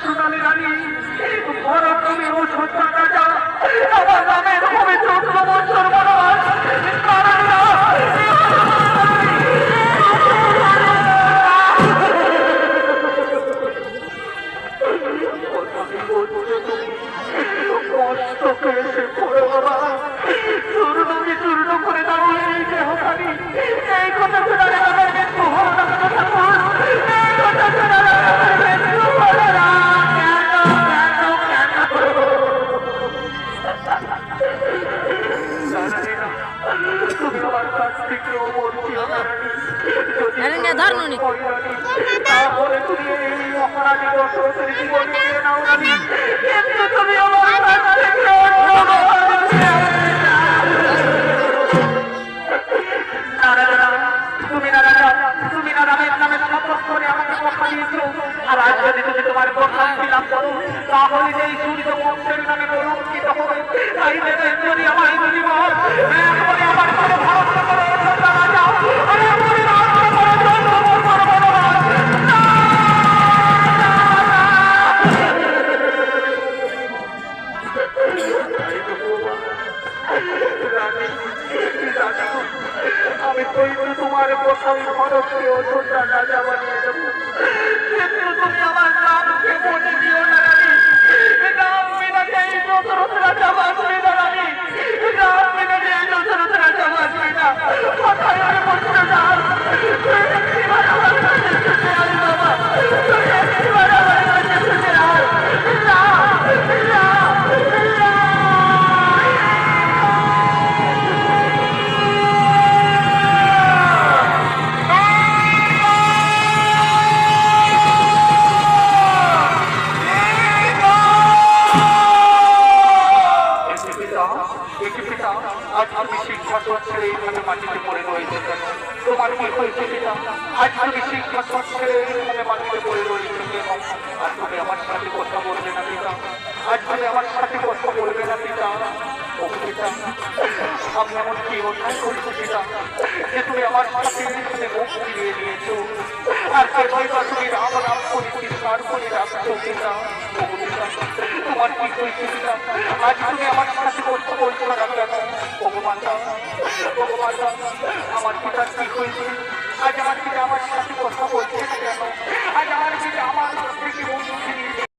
সোনালী রানী বড় তুমি ও সত্য রাজা আমার নামের হবে 14 বছর বনবাস চূর্ণ করে দাও এই দেহখানি এই কথা শোনালে আমার মৃত্যু হল না এই কথা শোনালে আমার মৃত্যু হল না তুমি আমার কাছ থেকে তাহলে তুমি এই অপরাধী দর্শকের জীবন নিয়ে নাও কিন্তু তুমি আমার কাছ থেকে তুমি না রামের নামে শপথ করে আমাকে কথা দিয়েছো আর আজ যদি তুমি তোমার কথা ছিলাম করো তাহলে যে এই সূর্য বংশের নামে কলঙ্কিত হবে তাই ভেবে যদি আমার জীবন এরপরে আমার কোনো ভরসা করে রাজা আমি আমার রাস্তা করে আমি কইতে তোমার কোথাও খরচে ওষুধটা রাজা বানিয়ে দেবো কিন্তু তুমি আমার নামকে বলে দিও না রানী নাম বিনা এই দশরথ রাজা বাঁচবে না রানী নাম বিনা এই দশরথ রাজা বাঁচবে না কোথায় আমি বসতে যাও আমার কাছে এসেছে আরে বাবা আমার কাছে এসেছে না আজ তুমি শিক্ষা ছেড়ে এইভাবে মাটিতে পড়ে রয়েছে কেন তোমার কি হয়েছে পিতা আজ তুমি শিক্ষা ছেড়ে এইভাবে মাটিতে পড়ে রয়েছে কেন আর তুমি আমার সাথে কথা বলবে না পিতা আজ তুমি আমার সাথে কথা বলবে না পিতা ও পিতা আমি এমন কি অন্যায় করেছি পিতা যে তুমি আমার সাথে এইভাবে মুখ ফিরিয়ে নিয়েছো আর কে হয়তো তুমি রাম রাম করে চিৎকার করে রাখছো পিতা ও পিতা তোমার কি হয়েছে পিতা আজ তুমি আমার সাথে কথা বলছো না কেন ভগবান আমার পিতার কি হয়েছে আজ আমার পিতা আমার সাথে কথা বলছে না কেন আজ আমার পিতা আমার থেকে মুখ ফিরিয়ে